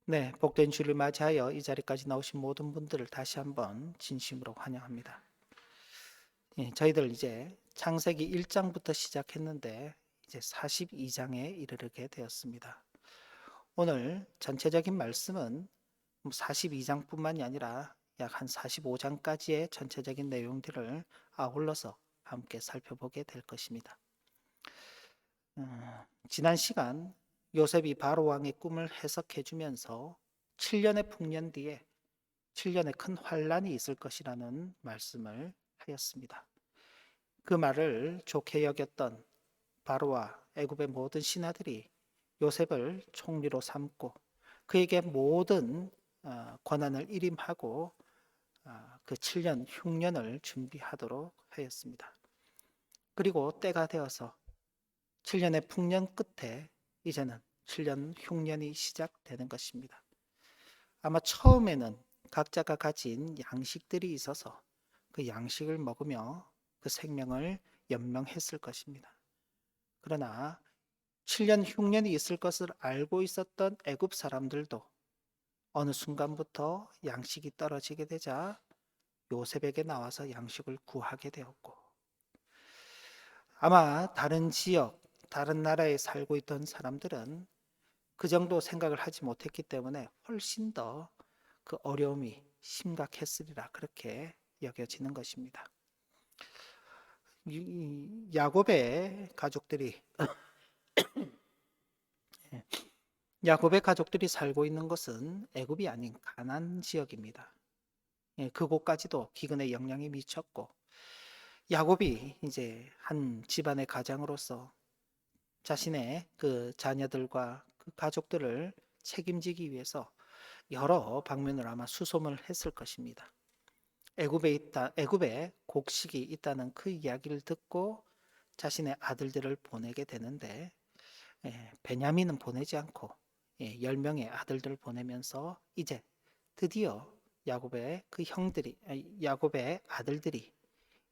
네, 복된 주를 맞이하여 이 자리까지 나오신 모든 분들을 다시 한번 진심으로 환영합니다. 예, 저희들 이제 창세기 1장부터 시작했는데 이제 42장에 이르게 되었습니다. 오늘 전체적인 말씀은 42장뿐만이 아니라 약 한 45장까지의 전체적인 내용들을 아울러서 함께 살펴보게 될 것입니다. 지난 시간 요셉이 바로 왕의 꿈을 해석해 주면서 7년의 풍년 뒤에 7년의 큰 환란이 있을 것이라는 말씀을 하였습니다. 그 말을 좋게 여겼던 바로와 애굽의 모든 신하들이 요셉을 총리로 삼고 그에게 모든 권한을 일임하고 그 7년 흉년을 준비하도록 하였습니다. 그리고 때가 되어서 7년의 풍년 끝에 이제는 7년 흉년이 시작되는 것입니다. 아마 처음에는 각자가 가진 양식들이 있어서 그 양식을 먹으며 그 생명을 연명했을 것입니다. 그러나 7년 흉년이 있을 것을 알고 있었던 애굽 사람들도 어느 순간부터 양식이 떨어지게 되자 요셉에게 나와서 양식을 구하게 되었고, 아마 다른 지역, 다른 나라에 살고 있던 사람들은 그 정도 생각을 하지 못했기 때문에 훨씬 더 그 어려움이 심각했으리라 그렇게 여겨지는 것입니다. 야곱의 가족들이 야곱의 가족들이 살고 있는 것은 애굽이 아닌 가나안 지역입니다. 그곳까지도 기근의 영향이 미쳤고 야곱이 이제 한 집안의 가장으로서 자신의 그 자녀들과 그 가족들을 책임지기 위해서 여러 방면으로 아마 수소문을 했을 것입니다. 애굽에 곡식이 있다는 그 이야기를 듣고 자신의 아들들을 보내게 되는데 베냐민은 보내지 않고 10명의 아들들을 보내면서 이제 드디어 야곱의 아들들이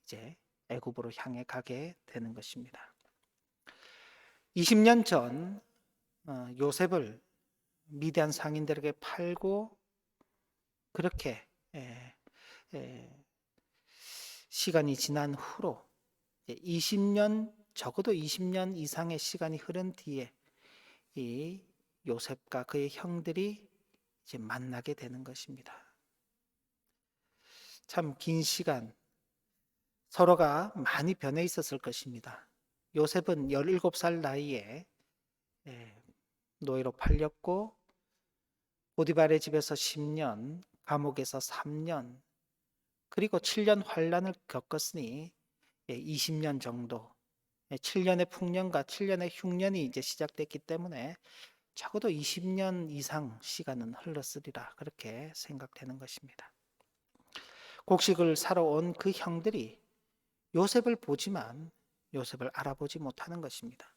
이제 애굽으로 향해 가게 되는 것입니다. 20년 전 요셉을 미디안 상인들에게 팔고 그렇게 에, 에, 시간이 지난 후로 20년 적어도 20년 이상의 시간이 흐른 뒤에 이 요셉과 그의 형들이 이제 만나게 되는 것입니다. 참 긴 시간 서로가 많이 변해 있었을 것입니다. 요셉은 17살 나이에 노예로 팔렸고 보디발의 집에서 10년, 감옥에서 3년, 그리고 7년 환란을 겪었으니 20년 정도, 7년의 풍년과 7년의 흉년이 이제 시작됐기 때문에 적어도 20년 이상 시간은 흘렀으리라 그렇게 생각되는 것입니다. 곡식을 사러 온 그 형들이 요셉을 보지만 요셉을 알아보지 못하는 것입니다.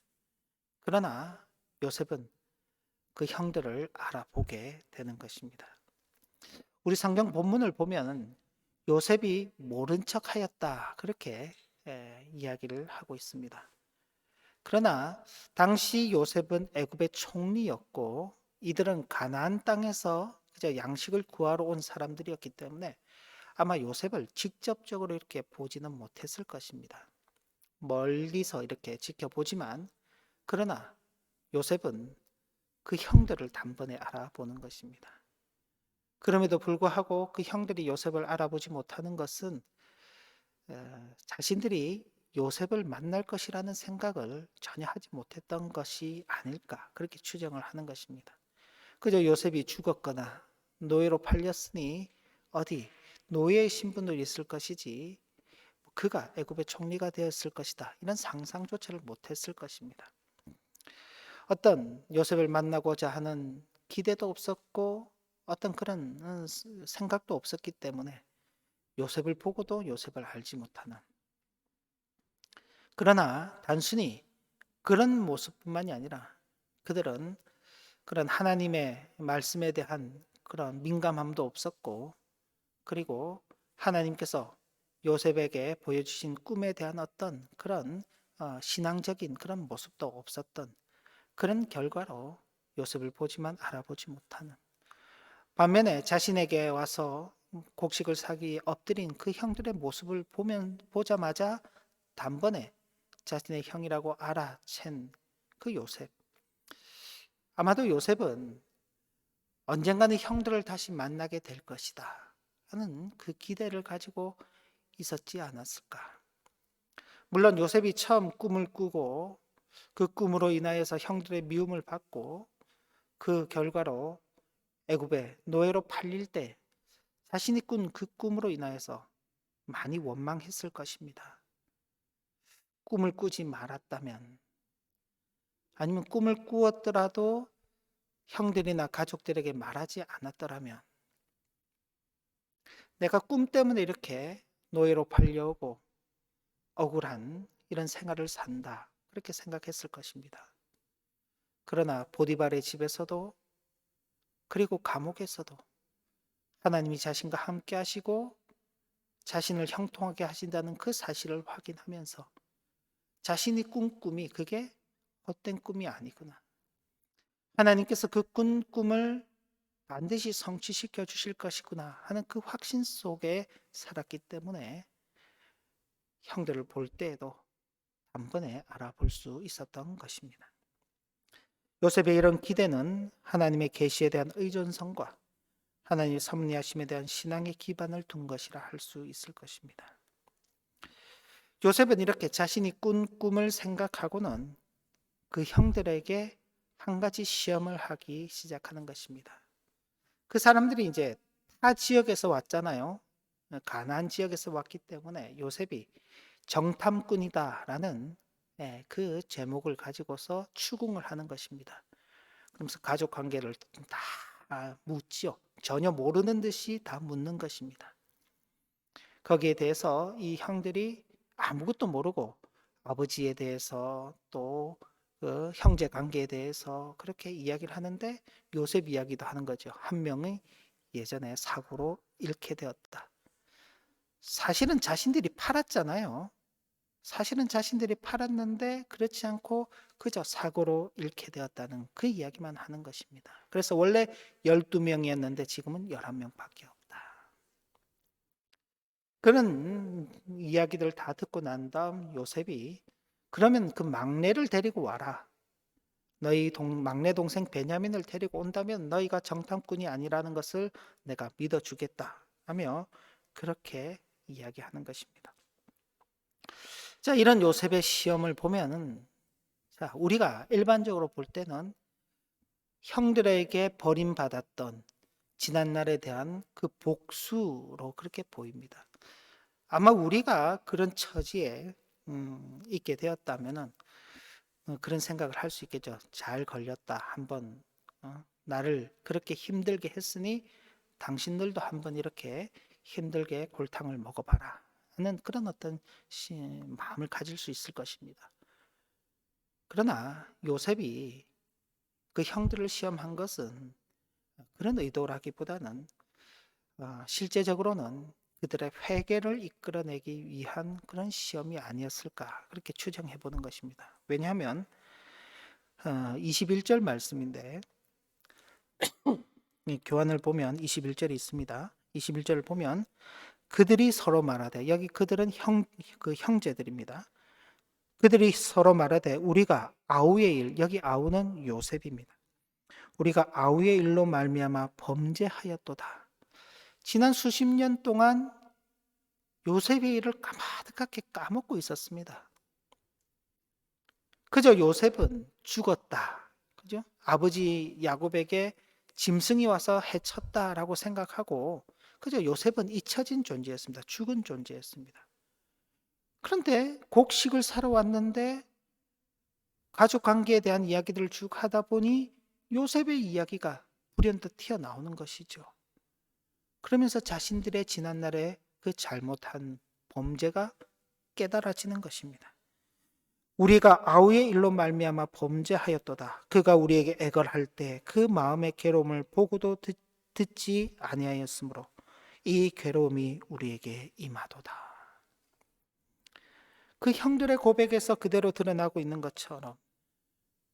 그러나 요셉은 그 형들을 알아보게 되는 것입니다. 우리 성경 본문을 보면 요셉이 모른 척 하였다 그렇게 이야기를 하고 있습니다. 그러나 당시 요셉은 애굽의 총리였고 이들은 가나안 땅에서 그저 양식을 구하러 온 사람들이었기 때문에 아마 요셉을 직접적으로 이렇게 보지는 못했을 것입니다. 멀리서 이렇게 지켜보지만 그러나 요셉은 그 형들을 단번에 알아보는 것입니다. 그럼에도 불구하고 그 형들이 요셉을 알아보지 못하는 것은 자신들이 요셉을 만날 것이라는 생각을 전혀 하지 못했던 것이 아닐까 그렇게 추정을 하는 것입니다. 그저 요셉이 죽었거나 노예로 팔렸으니 어디 노예의 신분으로 있을 것이지 그가 애굽의 총리가 되었을 것이다 이런 상상조차를 못했을 것입니다. 어떤 요셉을 만나고자 하는 기대도 없었고 어떤 그런 생각도 없었기 때문에 요셉을 보고도 요셉을 알지 못하는, 그러나 단순히 그런 모습뿐만이 아니라 그들은 그런 하나님의 말씀에 대한 그런 민감함도 없었고 그리고 하나님께서 요셉에게 보여주신 꿈에 대한 어떤 그런 신앙적인 그런 모습도 없었던 그런 결과로 요셉을 보지만 알아보지 못하는, 반면에 자신에게 와서 곡식을 사기 위해 엎드린 그 형들의 모습을 보자마자 단번에 자신의 형이라고 알아챈 그 요셉. 아마도 요셉은 언젠가는 형들을 다시 만나게 될 것이다 하는 그 기대를 가지고 있었지 않았을까. 물론 요셉이 처음 꿈을 꾸고 그 꿈으로 인하여서 형들의 미움을 받고 그 결과로 애굽에 노예로 팔릴 때 자신이 꾼 그 꿈으로 인하여서 많이 원망했을 것입니다. 꿈을 꾸지 말았다면, 아니면 꿈을 꾸었더라도 형들이나 가족들에게 말하지 않았더라면, 내가 꿈 때문에 이렇게 노예로 팔려오고 억울한 이런 생활을 산다, 그렇게 생각했을 것입니다. 그러나 보디발의 집에서도, 그리고 감옥에서도 하나님이 자신과 함께 하시고 자신을 형통하게 하신다는 그 사실을 확인하면서 자신이 꾼 꿈이 그게 헛된 꿈이 아니구나, 하나님께서 그 꾼 꿈을 반드시 성취시켜 주실 것이구나 하는 그 확신 속에 살았기 때문에 형들을 볼 때에도 단번에 알아볼 수 있었던 것입니다. 요셉의 이런 기대는 하나님의 계시에 대한 의존성과 하나님의 섭리하심에 대한 신앙의 기반을 둔 것이라 할 수 있을 것입니다. 요셉은 이렇게 자신이 꾼 꿈을 생각하고는 그 형들에게 한 가지 시험을 하기 시작하는 것입니다. 그 사람들이 이제 타 지역에서 왔잖아요. 가나안 지역에서 왔기 때문에 요셉이 정탐꾼이다라는 그 제목을 가지고서 추궁을 하는 것입니다. 그러면서 가족 관계를 다 묻죠. 전혀 모르는 듯이 다 묻는 것입니다. 거기에 대해서 이 형들이 아무것도 모르고 아버지에 대해서 또 그 형제 관계에 대해서 그렇게 이야기를 하는데 요셉 이야기도 하는 거죠. 한 명이 예전에 사고로 잃게 되었다. 사실은 자신들이 팔았잖아요. 사실은 자신들이 팔았는데 그렇지 않고 그저 사고로 잃게 되었다는 그 이야기만 하는 것입니다. 그래서 원래 12명이었는데 지금은 11명밖에 없다. 그런 이야기들 다 듣고 난 다음 요셉이 그러면 그 막내를 데리고 와라. 너희 막내 동생 베냐민을 데리고 온다면 너희가 정탐꾼이 아니라는 것을 내가 믿어주겠다 하며 그렇게 이야기하는 것입니다. 자, 이런 요셉의 시험을 보면은, 자, 우리가 일반적으로 볼 때는 형들에게 버림받았던 지난날에 대한 그 복수로 그렇게 보입니다. 아마 우리가 그런 처지에 있게 되었다면은 그런 생각을 할 수 있겠죠. 잘 걸렸다. 한번 나를 그렇게 힘들게 했으니 당신들도 한번 이렇게 힘들게 골탕을 먹어봐라 하는 그런 어떤 마음을 가질 수 있을 것입니다. 그러나 요셉이 그 형들을 시험한 것은 그런 의도라기보다는 실제적으로는 그들의 회개를 이끌어내기 위한 그런 시험이 아니었을까 그렇게 추정해 보는 것입니다. 왜냐하면 21절 말씀인데 교환을 보면 21절이 있습니다. 21절을 보면 그들이 서로 말하되, 여기 그들은 그 형제들입니다. 그들이 서로 말하되 우리가 아우의 일, 여기 아우는 요셉입니다. 우리가 아우의 일로 말미암아 범죄하였도다. 지난 수십 년 동안 요셉의 일을 까마득하게 까먹고 있었습니다. 그저 요셉은 죽었다. 그죠? 아버지 야곱에게 짐승이 와서 해쳤다라고 생각하고 그저 요셉은 잊혀진 존재였습니다. 죽은 존재였습니다. 그런데 곡식을 사러 왔는데 가족 관계에 대한 이야기들을 쭉 하다 보니 요셉의 이야기가 불현듯 튀어나오는 것이죠. 그러면서 자신들의 지난날의 그 잘못한 범죄가 깨달아지는 것입니다. 우리가 아우의 일로 말미암아 범죄하였도다. 그가 우리에게 애걸할 때 그 마음의 괴로움을 보고도 듣지 아니하였으므로 이 괴로움이 우리에게 임하도다. 그 형들의 고백에서 그대로 드러나고 있는 것처럼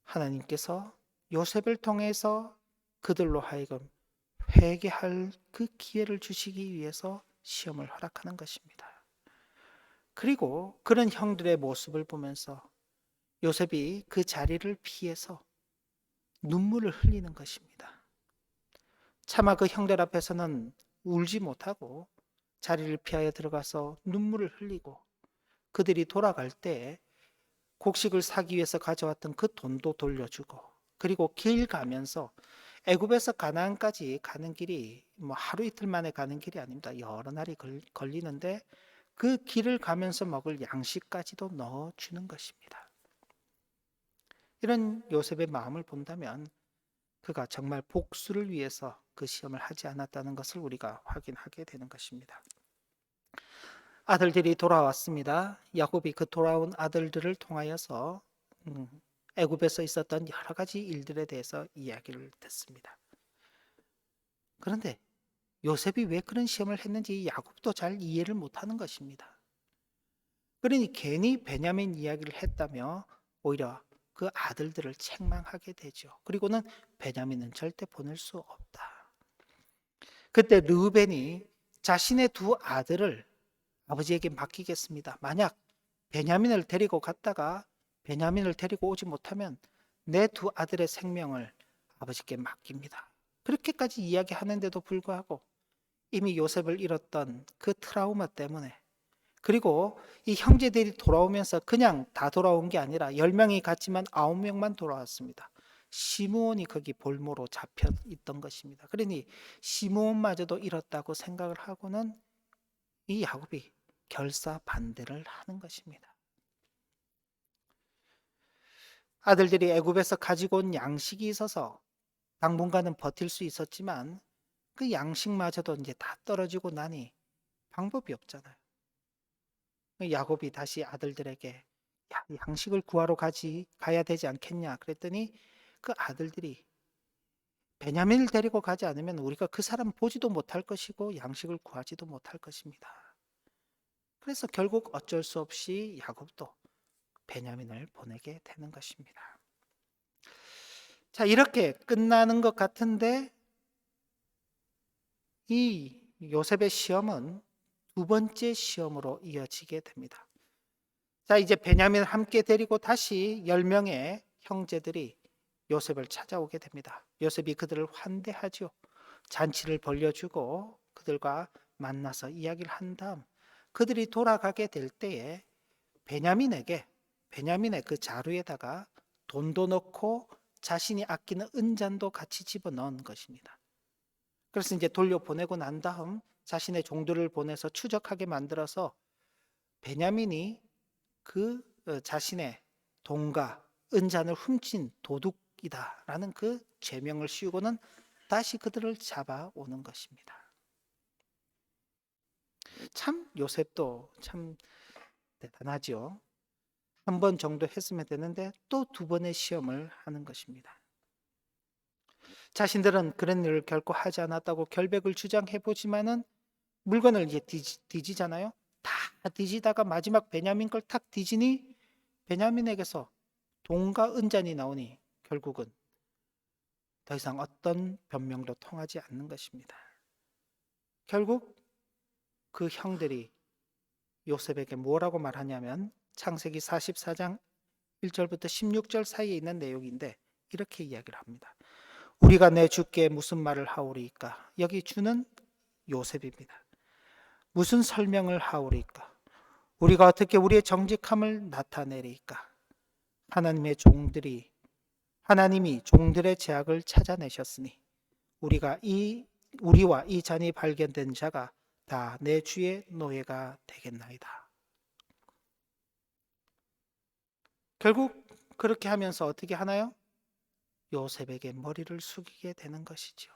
하나님께서 요셉을 통해서 그들로 하여금 회개할 그 기회를 주시기 위해서 시험을 허락하는 것입니다. 그리고 그런 형들의 모습을 보면서 요셉이 그 자리를 피해서 눈물을 흘리는 것입니다. 차마 그 형들 앞에서는 울지 못하고 자리를 피하여 들어가서 눈물을 흘리고 그들이 돌아갈 때 곡식을 사기 위해서 가져왔던 그 돈도 돌려주고 그리고 길 가면서 애굽에서 가나안까지 가는 길이 뭐 하루 이틀 만에 가는 길이 아닙니다. 여러 날이 걸리는데 그 길을 가면서 먹을 양식까지도 넣어주는 것입니다. 이런 요셉의 마음을 본다면 그가 정말 복수를 위해서 그 시험을 하지 않았다는 것을 우리가 확인하게 되는 것입니다. 아들들이 돌아왔습니다. 야곱이 그 돌아온 아들들을 통하여서 애굽에서 있었던 여러 가지 일들에 대해서 이야기를 듣습니다. 그런데 요셉이 왜 그런 시험을 했는지 야곱도 잘 이해를 못하는 것입니다. 그러니 괜히 베냐민 이야기를 했다며 오히려 그 아들들을 책망하게 되죠. 그리고는 베냐민은 절대 보낼 수 없다. 그때 르우벤이 자신의 두 아들을 아버지에게 맡기겠습니다. 만약 베냐민을 데리고 갔다가 베냐민을 데리고 오지 못하면 내 두 아들의 생명을 아버지께 맡깁니다. 그렇게까지 이야기하는데도 불구하고 이미 요셉을 잃었던 그 트라우마 때문에 그리고 이 형제들이 돌아오면서 그냥 다 돌아온 게 아니라 10명이 갔지만 9명만 돌아왔습니다. 시므온이 거기 볼모로 잡혀 있던 것입니다. 그러니 시므온마저도 잃었다고 생각을 하고는 이 야곱이 결사 반대를 하는 것입니다. 아들들이 애굽에서 가지고 온 양식이 있어서 당분간은 버틸 수 있었지만 그 양식마저도 이제 다 떨어지고 나니 방법이 없잖아요. 야곱이 다시 아들들에게 양식을 구하러 가야 되지 않겠냐 그랬더니 그 아들들이 베냐민을 데리고 가지 않으면 우리가 그 사람 보지도 못할 것이고 양식을 구하지도 못할 것입니다. 그래서 결국 어쩔 수 없이 야곱도 베냐민을 보내게 되는 것입니다. 자, 이렇게 끝나는 것 같은데 이 요셉의 시험은 두 번째 시험으로 이어지게 됩니다. 자, 이제 베냐민을 함께 데리고 다시 10명의 형제들이 요셉을 찾아오게 됩니다. 요셉이 그들을 환대하죠. 잔치를 벌려주고 그들과 만나서 이야기를 한 다음 그들이 돌아가게 될 때에 베냐민의 그 자루에다가 돈도 넣고 자신이 아끼는 은잔도 같이 집어넣은 것입니다. 그래서 이제 돌려보내고 난 다음 자신의 종들을 보내서 추적하게 만들어서 베냐민이 그 자신의 돈과 은잔을 훔친 도둑이다라는 그 죄명을 씌우고는 다시 그들을 잡아오는 것입니다. 참 요셉도 참 대단하죠. 한 번 정도 했으면 되는데 또 두 번의 시험을 하는 것입니다. 자신들은 그런 일을 결코 하지 않았다고 결백을 주장해 보지만은 물건을 이제 뒤지잖아요. 다 뒤지다가 마지막 베냐민 걸 탁 뒤지니 베냐민에게서 돈과 은잔이 나오니 결국은 더 이상 어떤 변명도 통하지 않는 것입니다. 결국 그 형들이 요셉에게 뭐라고 말하냐면 창세기 44장 1절부터 16절 사이에 있는 내용인데 이렇게 이야기를 합니다. 우리가 내 주께 무슨 말을 하오리이까? 여기 주는 요셉입니다. 무슨 설명을 하오리이까? 우리가 어떻게 우리의 정직함을 나타내리이까? 하나님이 종들의 죄악을 찾아내셨으니 우리와 이 잔이 발견된 자가 다 내 주의 노예가 되겠나이다. 결국 그렇게 하면서 어떻게 하나요? 요셉에게 머리를 숙이게 되는 것이죠.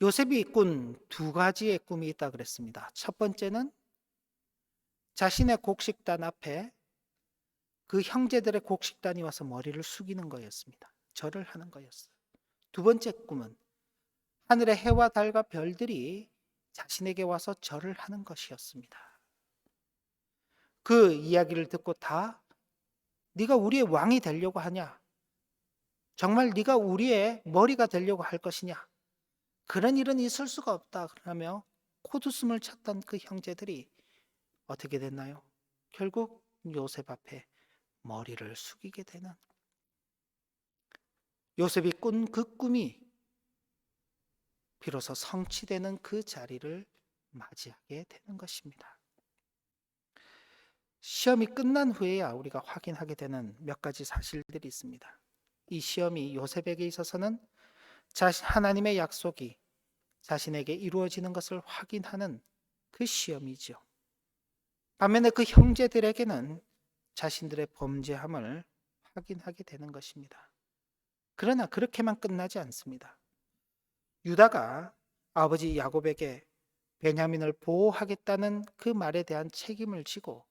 요셉이 꾼 두 가지의 꿈이 있다 그랬습니다. 첫 번째는 자신의 곡식단 앞에 그 형제들의 곡식단이 와서 머리를 숙이는 거였습니다. 절을 하는 거였어요. 두 번째 꿈은 하늘의 해와 달과 별들이 자신에게 와서 절을 하는 것이었습니다. 그 이야기를 듣고 다 네가 우리의 왕이 되려고 하냐? 정말 네가 우리의 머리가 되려고 할 것이냐? 그런 일은 있을 수가 없다 그러며 코웃음을 쳤던 그 형제들이 어떻게 됐나요? 결국 요셉 앞에 머리를 숙이게 되는, 요셉이 꾼 그 꿈이 비로소 성취되는 그 자리를 맞이하게 되는 것입니다. 시험이 끝난 후에야 우리가 확인하게 되는 몇 가지 사실들이 있습니다. 이 시험이 요셉에게 있어서는 하나님의 약속이 자신에게 이루어지는 것을 확인하는 그 시험이죠. 반면에 그 형제들에게는 자신들의 범죄함을 확인하게 되는 것입니다. 그러나 그렇게만 끝나지 않습니다. 유다가 아버지 야곱에게 베냐민을 보호하겠다는 그 말에 대한 책임을 지고,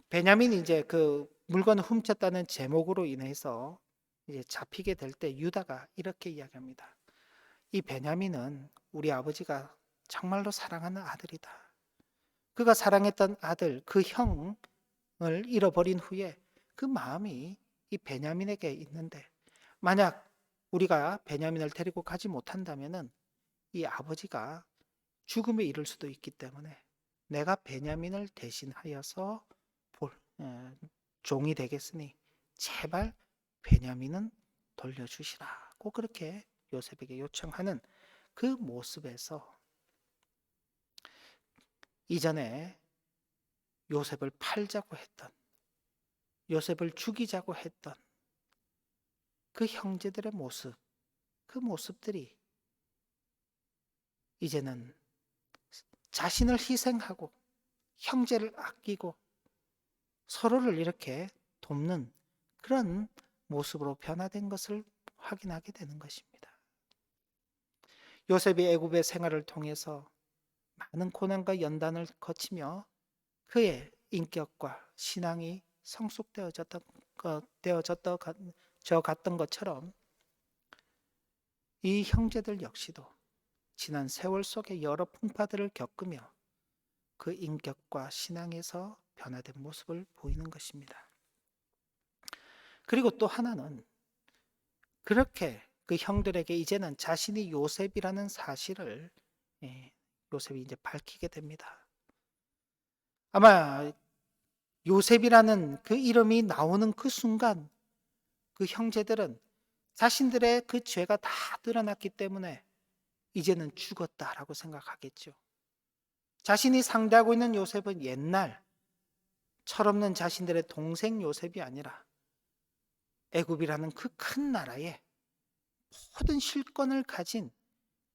베냐민이 이제 그 물건을 훔쳤다는 제목으로 인해서 이제 잡히게 될 때 유다가 이렇게 이야기합니다. 이 베냐민은 우리 아버지가 정말로 사랑하는 아들이다. 그가 사랑했던 아들, 그 형을 잃어버린 후에 그 마음이 이 베냐민에게 있는데, 만약 우리가 베냐민을 데리고 가지 못한다면은 이 아버지가 죽음에 이를 수도 있기 때문에 내가 베냐민을 대신하여서 종이 되겠으니 제발 베냐민은 돌려주시라고 그렇게 요셉에게 요청하는 그 모습에서 이전에 요셉을 팔자고 했던, 요셉을 죽이자고 했던 그 형제들의 모습, 그 모습들이 이제는 자신을 희생하고 형제를 아끼고 서로를 이렇게 돕는 그런 모습으로 변화된 것을 확인하게 되는 것입니다. 요셉이 애굽의 생활을 통해서 많은 고난과 연단을 거치며 그의 인격과 신앙이 성숙되어져 갔던 것처럼 이 형제들 역시도 지난 세월 속에 여러 풍파들을 겪으며 그 인격과 신앙에서 변화된 모습을 보이는 것입니다. 그리고 또 하나는 그렇게 그 형들에게 이제는 자신이 요셉이라는 사실을 요셉이 이제 밝히게 됩니다. 아마 요셉이라는 그 이름이 나오는 그 순간 그 형제들은 자신들의 그 죄가 다 드러났기 때문에 이제는 죽었다라고 생각하겠죠. 자신이 상대하고 있는 요셉은 옛날 철없는 자신들의 동생 요셉이 아니라 애굽이라는 그 큰 나라에 모든 실권을 가진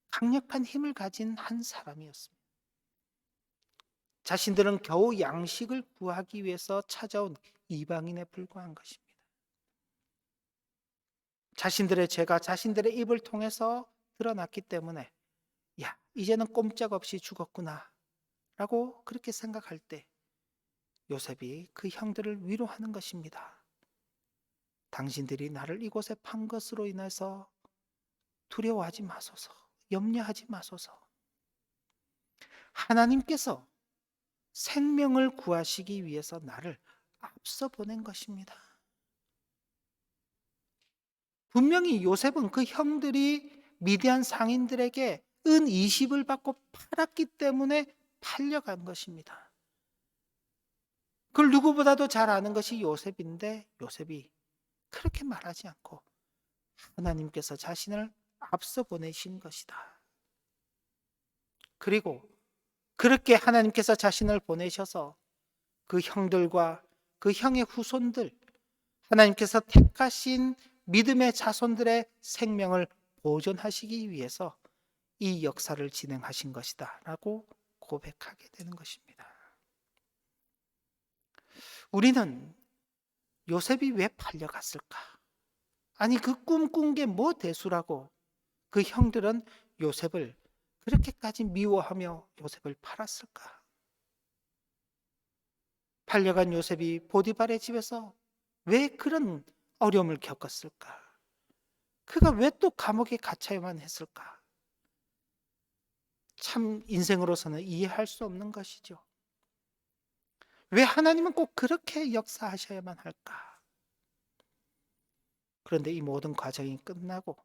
강력한 힘을 가진 한 사람이었습니다. 자신들은 겨우 양식을 구하기 위해서 찾아온 이방인에 불과한 것입니다. 자신들의 죄가 자신들의 입을 통해서 드러났기 때문에 야, 이제는 꼼짝없이 죽었구나 라고 그렇게 생각할 때 요셉이 그 형들을 위로하는 것입니다. 당신들이 나를 이곳에 판 것으로 인해서 두려워하지 마소서, 염려하지 마소서. 하나님께서 생명을 구하시기 위해서 나를 앞서 보낸 것입니다. 분명히 요셉은 그 형들이 미디안 상인들에게 은 20을 받고 팔았기 때문에 팔려간 것입니다. 그걸 누구보다도 잘 아는 것이 요셉인데 요셉이 그렇게 말하지 않고 하나님께서 자신을 앞서 보내신 것이다. 그리고 그렇게 하나님께서 자신을 보내셔서 그 형들과 그 형의 후손들, 하나님께서 택하신 믿음의 자손들의 생명을 보존하시기 위해서 이 역사를 진행하신 것이다 라고 고백하게 되는 것입니다. 우리는 요셉이 왜 팔려갔을까? 아니 그 꿈꾼 게 뭐 대수라고 그 형들은 요셉을 그렇게까지 미워하며 요셉을 팔았을까? 팔려간 요셉이 보디발의 집에서 왜 그런 어려움을 겪었을까? 그가 왜 또 감옥에 갇혀야만 했을까? 참 인생으로서는 이해할 수 없는 것이죠. 왜 하나님은 꼭 그렇게 역사하셔야만 할까? 그런데 이 모든 과정이 끝나고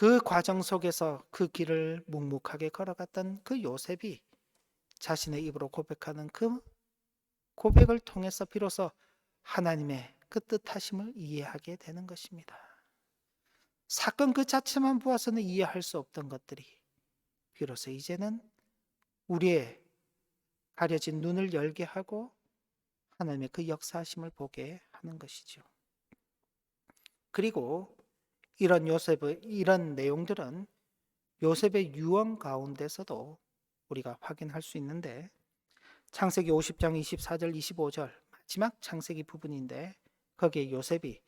그 과정 속에서 그 길을 묵묵하게 걸어갔던 그 요셉이 자신의 입으로 고백하는 그 고백을 통해서 비로소 하나님의 그 뜻하심을 이해하게 되는 것입니다. 사건 그 자체만 보아서는 이해할 수 없던 것들이 비로소 이제는 우리의 가려진 눈을 열게 하고 하나님의 그 역사하심을 보게 하는 것이죠. 그리고 이런 내용들은 요셉의 유언 가운데서도 우리가 확인할 수 있는데, 창세기 50장 24절 25절 마지막 창세기 부분인데, 거기에 요셉이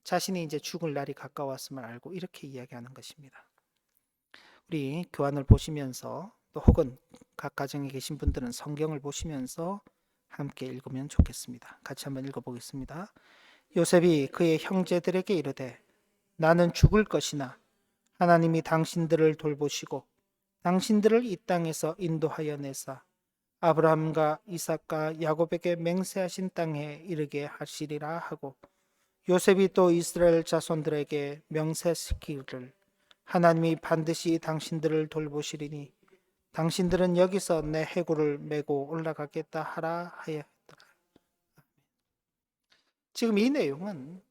자신이 이제 죽을 날이 가까웠음을 알고 이렇게 이야기하는 것입니다. 우리 교환을 보시면서 또 혹은 각 가정에 계신 분들은 성경을 보시면서 함께 읽으면 좋겠습니다. 같이 한번 읽어보겠습니다. 요셉이 그의 형제들에게 이르되 나는 죽을 것이나 하나님이 당신들을 돌보시고 당신들을 이 땅에서 인도하여 내사 아브라함과 이삭과 야곱에게 맹세하신 땅에 이르게 하시리라 하고, 요셉이 또 이스라엘 자손들에게 명세시키기를 하나님이 반드시 당신들을 돌보시리니 당신들은 여기서 내 해골을 메고 올라가겠다 하라 하였더라. 지금 이 내용은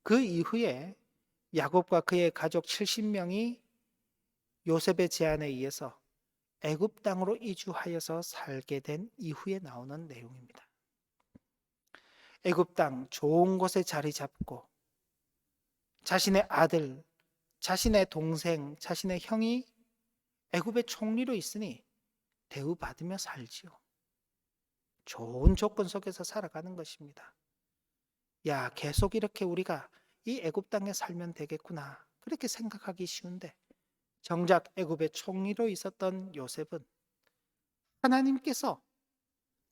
그 이후에 야곱과 그의 가족 70명이 요셉의 제안에 의해서 애굽 땅으로 이주하여서 살게 된 이후에 나오는 내용입니다. 애굽 땅 좋은 곳에 자리 잡고 자신의 아들, 자신의 동생, 자신의 형이 애굽의 총리로 있으니 대우받으며 살지요. 좋은 조건 속에서 살아가는 것입니다. 야, 계속 이렇게 우리가 이 애굽 땅에 살면 되겠구나, 그렇게 생각하기 쉬운데 정작 애굽의 총리로 있었던 요셉은 하나님께서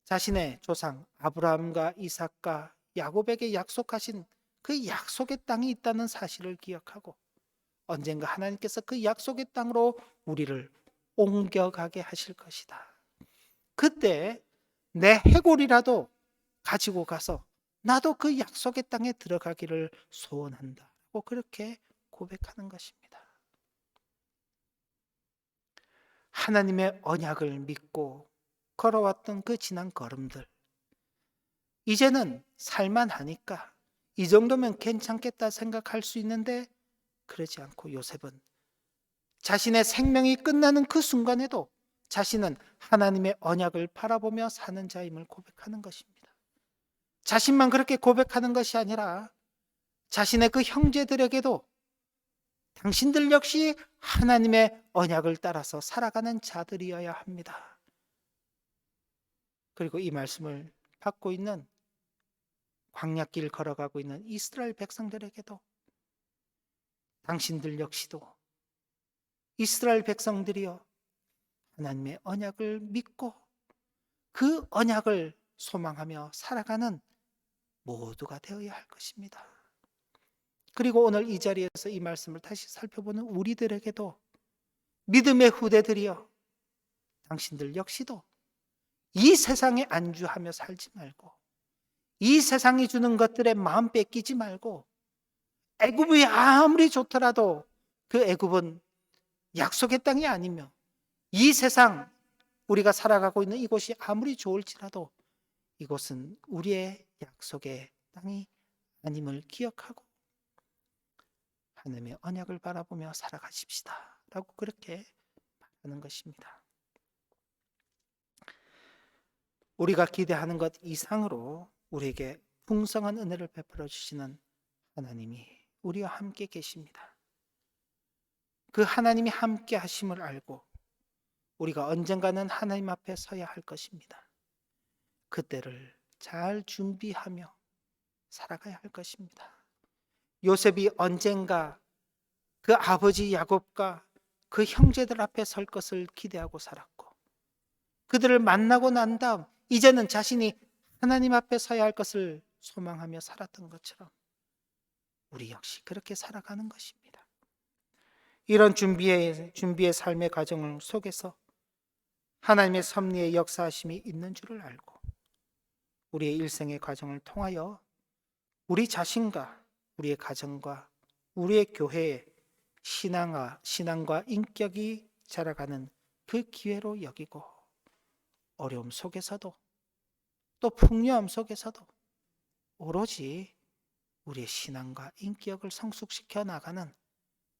자신의 조상 아브라함과 이삭과 야곱에게 약속하신 그 약속의 땅이 있다는 사실을 기억하고 언젠가 하나님께서 그 약속의 땅으로 우리를 옮겨가게 하실 것이다. 그때 내 해골이라도 가지고 가서 나도 그 약속의 땅에 들어가기를 소원한다고 그렇게 고백하는 것입니다. 하나님의 언약을 믿고 걸어왔던 그 지난 걸음들, 이제는 살만하니까 이 정도면 괜찮겠다 생각할 수 있는데, 그러지 않고 요셉은 자신의 생명이 끝나는 그 순간에도 자신은 하나님의 언약을 바라보며 사는 자임을 고백하는 것입니다. 자신만 그렇게 고백하는 것이 아니라 자신의 그 형제들에게도 당신들 역시 하나님의 언약을 따라서 살아가는 자들이어야 합니다. 그리고 이 말씀을 받고 있는 광야길 걸어가고 있는 이스라엘 백성들에게도 당신들 역시도 이스라엘 백성들이여 하나님의 언약을 믿고 그 언약을 소망하며 살아가는 모두가 되어야 할 것입니다. 그리고 오늘 이 자리에서 이 말씀을 다시 살펴보는 우리들에게도 믿음의 후대들이여 당신들 역시도 이 세상에 안주하며 살지 말고 이 세상이 주는 것들에 마음 뺏기지 말고, 애굽이 아무리 좋더라도 그 애굽은 약속의 땅이 아니며 이 세상 우리가 살아가고 있는 이곳이 아무리 좋을지라도 이곳은 우리의 약속의 땅이 아님을 기억하고 하나님의 언약을 바라보며 살아가십시다 라고 그렇게 말하는 것입니다. 우리가 기대하는 것 이상으로 우리에게 풍성한 은혜를 베풀어 주시는 하나님이 우리와 함께 계십니다. 그 하나님이 함께 하심을 알고 우리가 언젠가는 하나님 앞에 서야 할 것입니다. 그때를 잘 준비하며 살아가야 할 것입니다. 요셉이 언젠가 그 아버지 야곱과 그 형제들 앞에 설 것을 기대하고 살았고, 그들을 만나고 난 다음 이제는 자신이 하나님 앞에 서야 할 것을 소망하며 살았던 것처럼 우리 역시 그렇게 살아가는 것입니다. 이런 준비의 삶의 과정 속에서 하나님의 섭리의 역사하심이 있는 줄을 알고 우리의 일생의 과정을 통하여 우리 자신과 우리의 가정과 우리의 교회에 신앙과 인격이 자라가는 그 기회로 여기고, 어려움 속에서도 또 풍요함 속에서도 오로지 우리의 신앙과 인격을 성숙시켜 나가는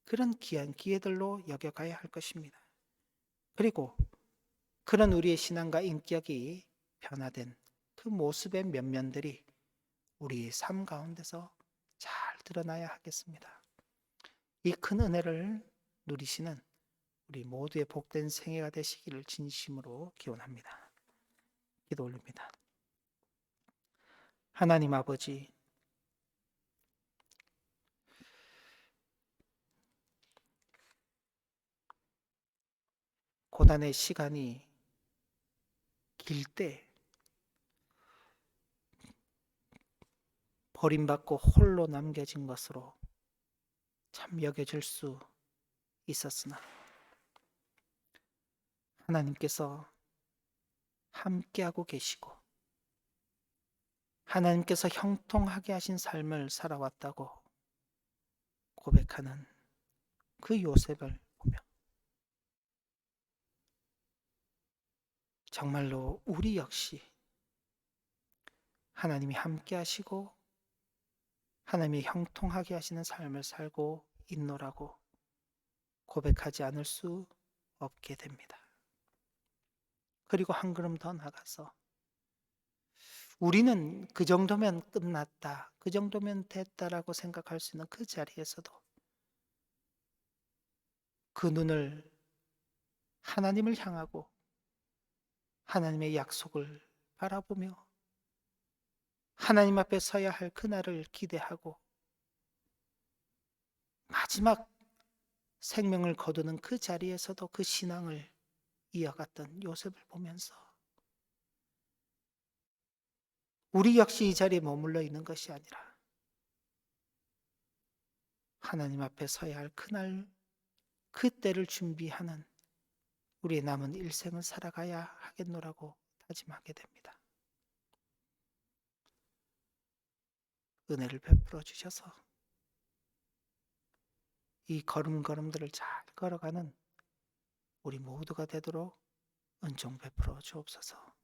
그런 귀한 기회들로 여겨가야 할 것입니다. 그리고 그런 우리의 신앙과 인격이 변화된 그 모습의 면면들이 우리의 삶 가운데서 잘 드러나야 하겠습니다. 이 큰 은혜를 누리시는 우리 모두의 복된 생애가 되시기를 진심으로 기원합니다. 기도 올립니다. 하나님 아버지, 고난의 시간이 길 때 버림받고 홀로 남겨진 것으로 참 여겨질 수 있었으나 하나님께서 함께하고 계시고 하나님께서 형통하게 하신 삶을 살아왔다고 고백하는 그 요셉을 보며 정말로 우리 역시 하나님이 함께하시고 하나님이 형통하게 하시는 삶을 살고 있노라고 고백하지 않을 수 없게 됩니다. 그리고 한 걸음 더 나가서 우리는 그 정도면 끝났다, 그 정도면 됐다라고 생각할 수 있는 그 자리에서도 그 눈을 하나님을 향하고 하나님의 약속을 바라보며 하나님 앞에 서야 할 그날을 기대하고 마지막 생명을 거두는 그 자리에서도 그 신앙을 이어갔던 요셉을 보면서 우리 역시 이 자리에 머물러 있는 것이 아니라 하나님 앞에 서야 할 그날 그 때를 준비하는 우리의 남은 일생을 살아가야 하겠노라고 다짐하게 됩니다. 은혜를 베풀어 주셔서 이 걸음걸음들을 잘 걸어가는 우리 모두가 되도록 은총 베풀어 주옵소서.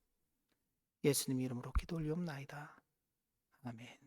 예수님 이름으로 기도 올리옵나이다. 아멘.